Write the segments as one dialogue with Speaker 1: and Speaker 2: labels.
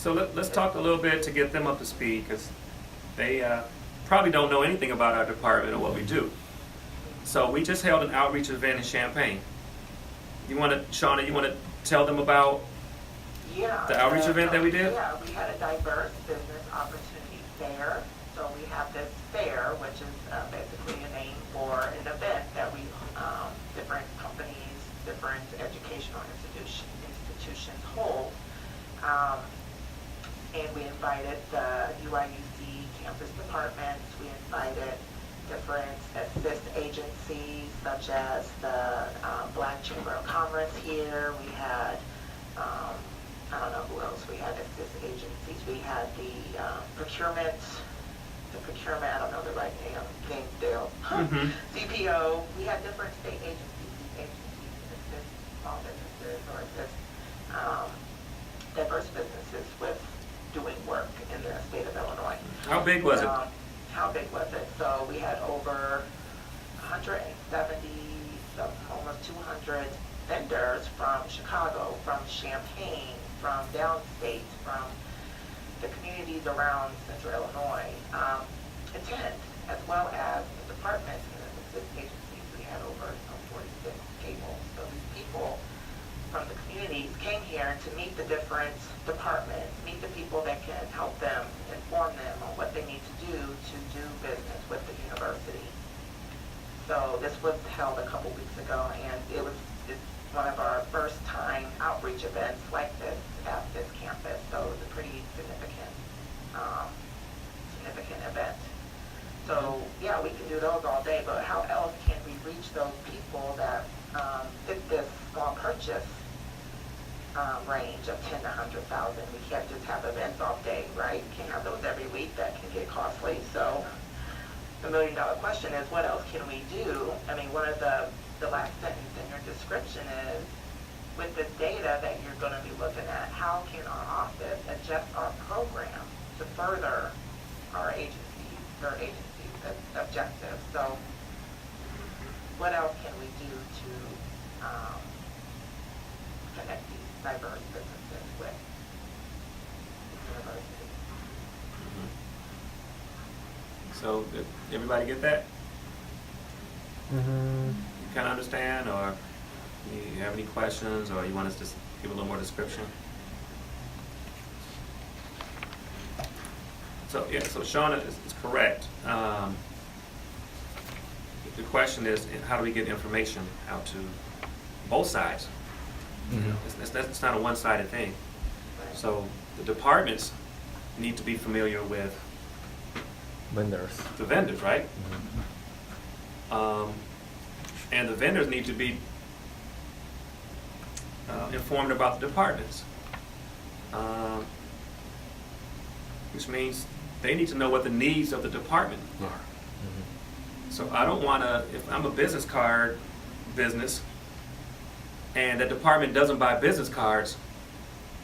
Speaker 1: So let's talk a little bit to get them up to speed, because they probably don't know anything about our department or what we do. So we just held an outreach event in Champaign. Shauna, you want to tell them about the outreach event that we did?
Speaker 2: Yeah, we had a diverse business opportunity fair. So we have this fair, which is basically a name for an event that we, different companies, different educational institutions hold. And we invited the UIUC campus departments. We invited different assist agencies, such as the Black Chamber of Commerce here. We had, I don't know who else. We had assist agencies. We had the procurement, I don't know the right name, Gainesdale, CPO. We had different state agencies assist small businesses or assist diverse businesses with doing work in the state of Illinois.
Speaker 1: How big was it?
Speaker 2: How big was it? So we had over 170, almost 200 vendors from Chicago, from Champaign, from downstate, from the communities around central Illinois attend, as well as the departments and the assist agencies. We had over 46 tables. So these people from the communities came here to meet the different departments, meet the people that can help them, inform them on what they need to do business with the university. So this was held a couple weeks ago, and it's one of our first time outreach events like this at this campus. So it was a pretty significant event. So yeah, we can do those all day, but how else can we reach those people that fit this small purchase range of 10 to 100,000? We can't just have events all day, right? We can't have those every week. That can get costly. So the $1 million question is, what else can we do? I mean, one of the last sentence in your description is, with this data that you're going to be looking at, how can our office adjust our program to further our agency's objectives? So what else can we do to connect these diverse businesses with the university?
Speaker 1: So did everybody get that?
Speaker 3: Mm-hmm.
Speaker 1: You kind of understand, or you have any questions, or you want us to give a little more description? So yeah, so Shauna is correct. The question is, how do we get information out to both sides?
Speaker 3: Mm-hmm.
Speaker 1: It's not a one-sided thing. So the departments need to be familiar with
Speaker 3: Vendors.
Speaker 1: the vendors, right?
Speaker 3: Mm-hmm.
Speaker 1: And the vendors need to be informed about the departments, which means they need to know what the needs of the department are.
Speaker 3: Mm-hmm.
Speaker 1: So I don't want to, if I'm a business card business and the department doesn't buy business cards,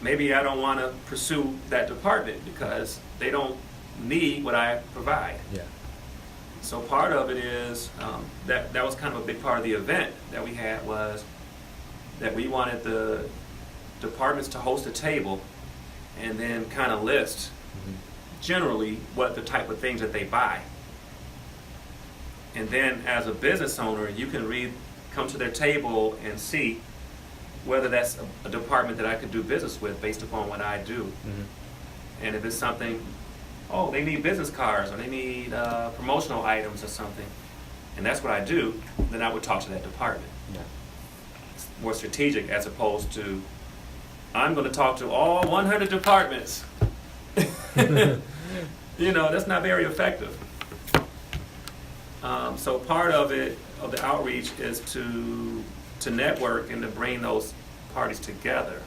Speaker 1: maybe I don't want to pursue that department because they don't need what I provide.
Speaker 3: Yeah.
Speaker 1: So part of it is, that was kind of a big part of the event that we had, was that we wanted the departments to host a table and then kind of list generally what the type of things that they buy. And then as a business owner, you can come to their table and see whether that's a department that I could do business with based upon what I do.
Speaker 3: Mm-hmm.
Speaker 1: And if it's something, oh, they need business cards or they need promotional items or something, and that's what I do, then I would talk to that department.
Speaker 3: Yeah.
Speaker 1: It's more strategic as opposed to, I'm going to talk to all 100 departments. You know, that's not very effective. So part of the outreach is to network and to bring those parties together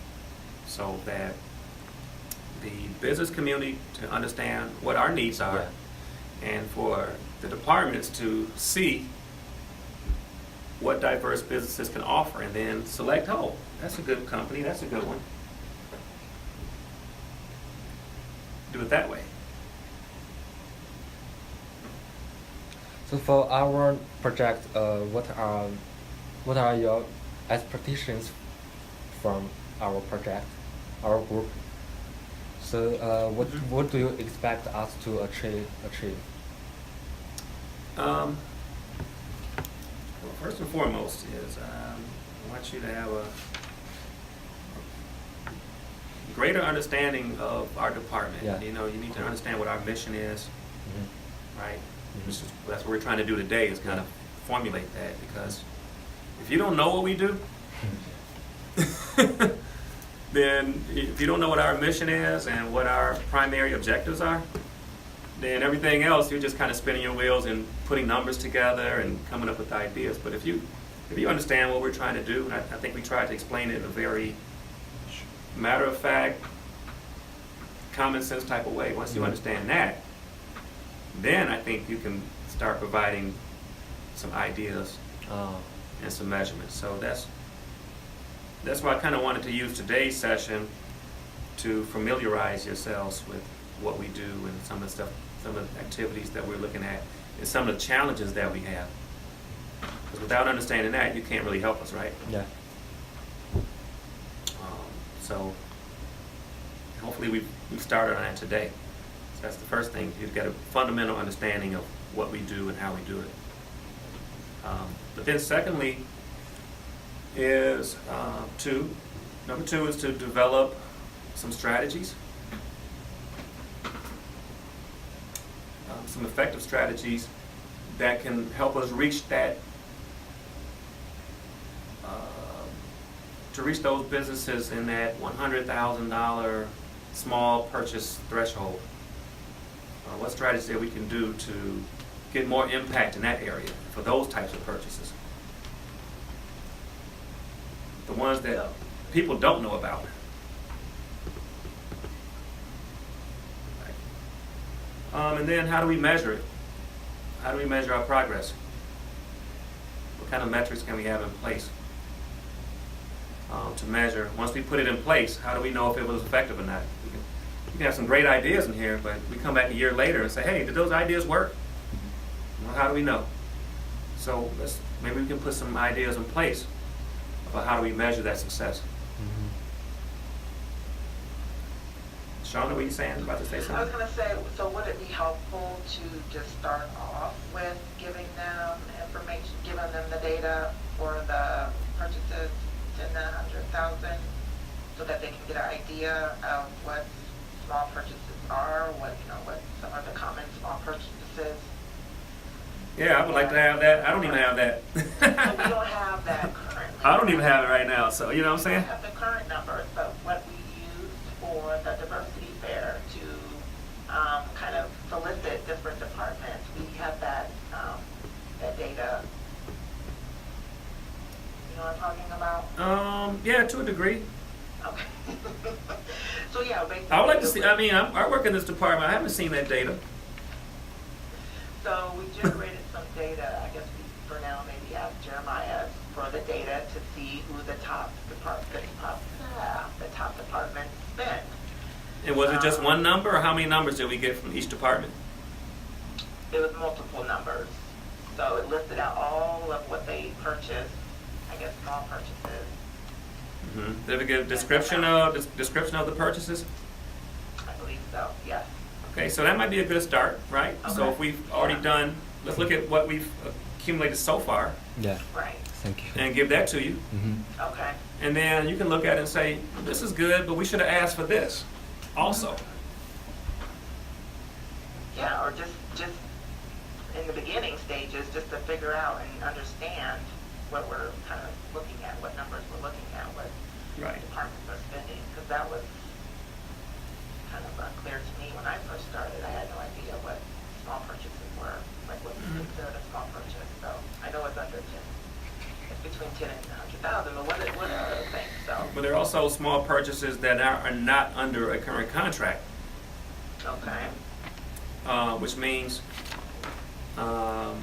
Speaker 1: so that the business community to understand what our needs are, and for the departments to see what diverse businesses can offer, and then select, oh, that's a good company, that's a good one. Do it that way.
Speaker 3: So for our project, what are your expectations from our project, our group? So what do you expect us to achieve?
Speaker 1: Well, first and foremost is I want you to have a greater understanding of our department.
Speaker 3: Yeah.
Speaker 1: You know, you need to understand what our mission is,
Speaker 3: Mm-hmm.
Speaker 1: right?
Speaker 3: Mhm.
Speaker 1: That's what we're trying to do today, is kind of formulate that, because if you don't know what we do, then if you don't know what our mission is and what our primary objectives are, then everything else, you're just kind of spinning your wheels and putting numbers together and coming up with ideas. But if you understand what we're trying to do, and I think we tried to explain it in a very matter-of-fact, common sense type of way. Once you understand that, then I think you can start providing some ideas and some measurements. So that's why I kind of wanted to use today's session to familiarize yourselves with what we do and some of the stuff, some of the activities that we're looking at, and some of the challenges that we have. Because without understanding that, you can't really help us, right?
Speaker 3: Yeah.
Speaker 1: So hopefully we've started on that today. So that's the first thing. You've got a fundamental understanding of what we do and how we do it. But then secondly is number two is to develop some strategies, some effective strategies that can help us reach that, to reach those businesses in that $100,000 small purchase threshold. What strategies that we can do to get more impact in that area for those types of purchases? The ones that people don't know about. Right. And then how do we measure it? How do we measure our progress? What kind of metrics can we have in place to measure? Once we put it in place, how do we know if it was effective or not? We can have some great ideas in here, but we come back a year later and say, hey, did those ideas work? Well, how do we know? So maybe we can put some ideas in place about how do we measure that success.
Speaker 3: Mm-hmm.
Speaker 1: Shauna, what are you saying? About to say something?
Speaker 2: I was going to say, so would it be helpful to just start off with giving them information, giving them the data for the purchases in the 100,000, so that they can get an idea of what small purchases are, what some of the common small purchases.
Speaker 1: Yeah, I would like to have that. I don't even have that.
Speaker 2: So we don't have that currently.
Speaker 1: I don't even have it right now, so you know what I'm
Speaker 2: We
Speaker 1: saying?
Speaker 2: don't have the current numbers, but what we used for the diversity fair to kind of solicit different departments, we have that data. You know what I'm talking about?
Speaker 1: Yeah, to a degree.
Speaker 2: Okay. So yeah, basically.
Speaker 1: I would like to see, I work in this department. I haven't seen that data.
Speaker 2: So we generated some data. I guess we, for now, maybe ask Jeremiah for the data to see who the top departments spent.
Speaker 1: And was it just one number, or how many numbers did we get from each department?
Speaker 2: It was multiple numbers. So it listed out all of what they purchased, I guess small purchases.
Speaker 1: Mm-hmm. Did we get a description of the purchases?
Speaker 2: I believe so, yes.
Speaker 1: Okay, so that might be a good start, right? So
Speaker 2: Okay.
Speaker 1: if we've already done, let's look at what we've accumulated so far
Speaker 3: Yeah.
Speaker 2: Right,
Speaker 3: Thank you.
Speaker 1: and give that to you.
Speaker 3: Mm-hmm.
Speaker 2: okay.
Speaker 1: And then you can look at it and say, this is good, but we should have asked for this also.
Speaker 2: Yeah, or just in the beginning stages, just to figure out and understand what we're kind of looking at, what numbers we're looking at, what
Speaker 1: Right.
Speaker 2: departments are spending, because that was kind of unclear to me when I first started. I had no idea what small purchases were, like what was considered a small purchase. So I know it's under 10. It's between 10 and 100,000, but what are those things? So
Speaker 1: But there are also small purchases that are not under a current contract,
Speaker 2: okay,
Speaker 1: which means the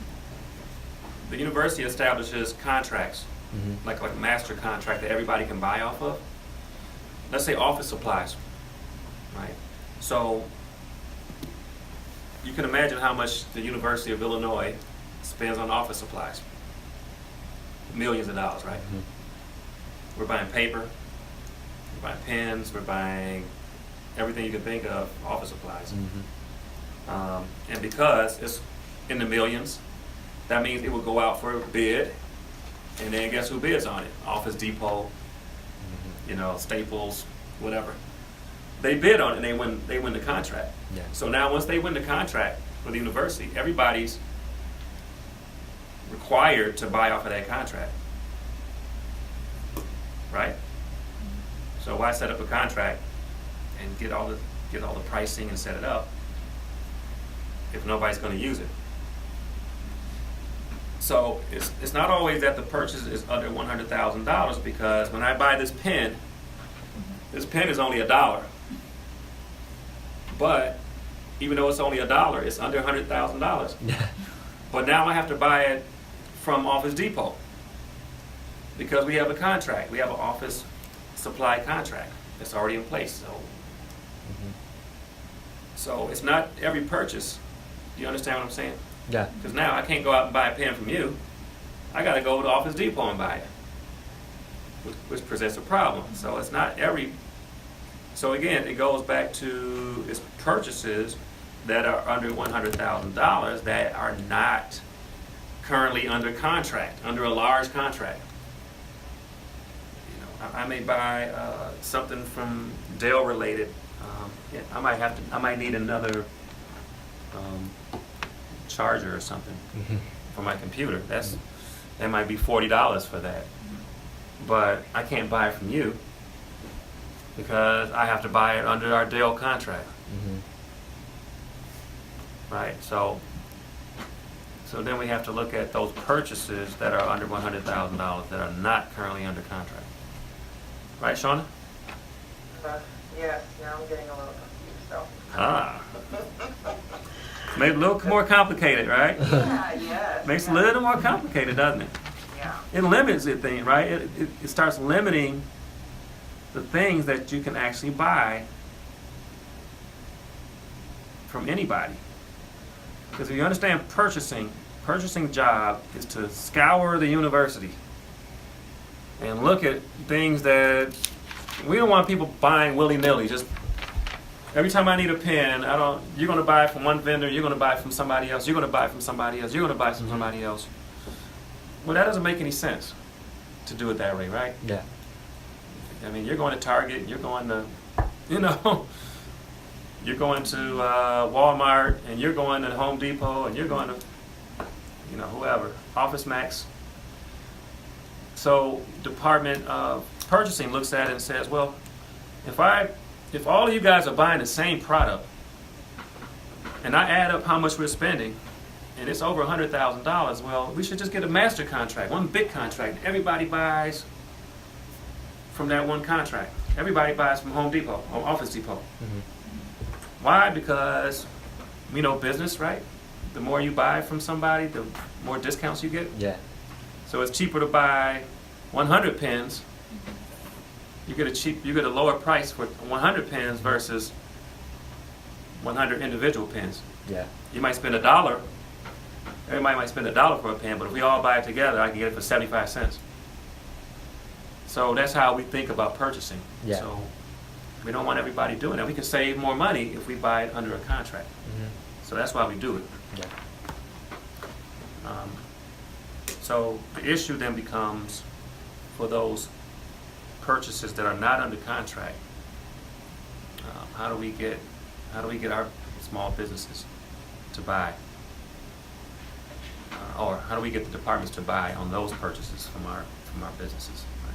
Speaker 1: university establishes contracts,
Speaker 3: Mm-hmm.
Speaker 1: like a master contract that everybody can buy off of. Let's say office supplies, right? So you can imagine how much the University of Illinois spends on office supplies. Millions of dollars, right?
Speaker 3: Mm-hmm.
Speaker 1: We're buying paper, we're buying pens, we're buying everything you can think of, office supplies.
Speaker 3: Mm-hmm.
Speaker 1: And because it's in the millions, that means it will go out for a bid, and then guess who bids on it? Office Depot, Staples, whatever. They bid on it and they win the contract.
Speaker 3: Yeah.
Speaker 1: So now once they win the contract for the university, everybody's required to buy off of that contract. Right? So why set up a contract and get all the pricing and set it up if nobody's going to use it? So it's not always that the purchase is under $100,000, because when I buy this pen is only $1. But even though it's only $1, it's under $100,000.
Speaker 3: Yeah.
Speaker 1: But now I have to buy it from Office Depot because we have a contract. We have an office supply contract that's already in place. So it's not every purchase. Do you understand what I'm saying?
Speaker 3: Yeah.
Speaker 1: Because now I can't go out and buy a pen from you. I got to go to Office Depot and buy it, which presents a problem. So it's not every. So again, it goes back to its purchases that are under $100,000 that are not currently under contract, under a large contract. I may buy something from Dell related. I might need another charger or something for my computer. That might be $40 for that. But I can't buy it from you because I have to buy it under our Dell contract. Right? So then we have to look at those purchases that are under $100,000 that are not currently under contract. Right, Shauna?
Speaker 2: Yes, now I'm getting a little confused, though.
Speaker 1: Ah. Made it a little more complicated, right?
Speaker 2: Yeah, yes.
Speaker 1: Makes it a little more complicated, doesn't it?
Speaker 2: Yeah.
Speaker 1: It limits the thing, right? It starts limiting the things that you can actually buy from anybody. Because if you understand purchasing job is to scour the university and look at things that we don't want people buying willy-nilly. Just every time I need a pen, you're going to buy it from one vendor, you're going to buy it from somebody else, you're going to buy it from somebody else, you're going to buy it from somebody else. Well, that doesn't make any sense to do it that way, right?
Speaker 3: Yeah.
Speaker 1: I mean, you're going to Target, you're going to, you're going to Walmart, and you're going to Home Depot, and you're going to, whoever, Office Max. So Department of Purchasing looks at it and says, well, if all of you guys are buying the same product, and I add up how much we're spending, and it's over $100,000, well, we should just get a master contract, one big contract. Everybody buys from that one contract. Everybody buys from Home Depot or Office Depot. Why? Because we know business, right? The more you buy from somebody, the more discounts you get.
Speaker 3: Yeah.
Speaker 1: So it's cheaper to buy 100 pens. You get a lower price for 100 pens versus 100 individual pens.
Speaker 3: Yeah.
Speaker 1: You might spend $1. Everybody might spend $1 for a pen, but if we all buy it together, I can get it for 75 cents. So that's how we think about purchasing.
Speaker 3: Yeah.
Speaker 1: So we don't want everybody doing that. We can save more money if we buy it under a contract. So that's why we do it.
Speaker 3: Yeah.
Speaker 1: So the issue then becomes for those purchases that are not under contract. How do we get our small businesses to buy, or how do we get the departments to buy on those purchases from our businesses? Right?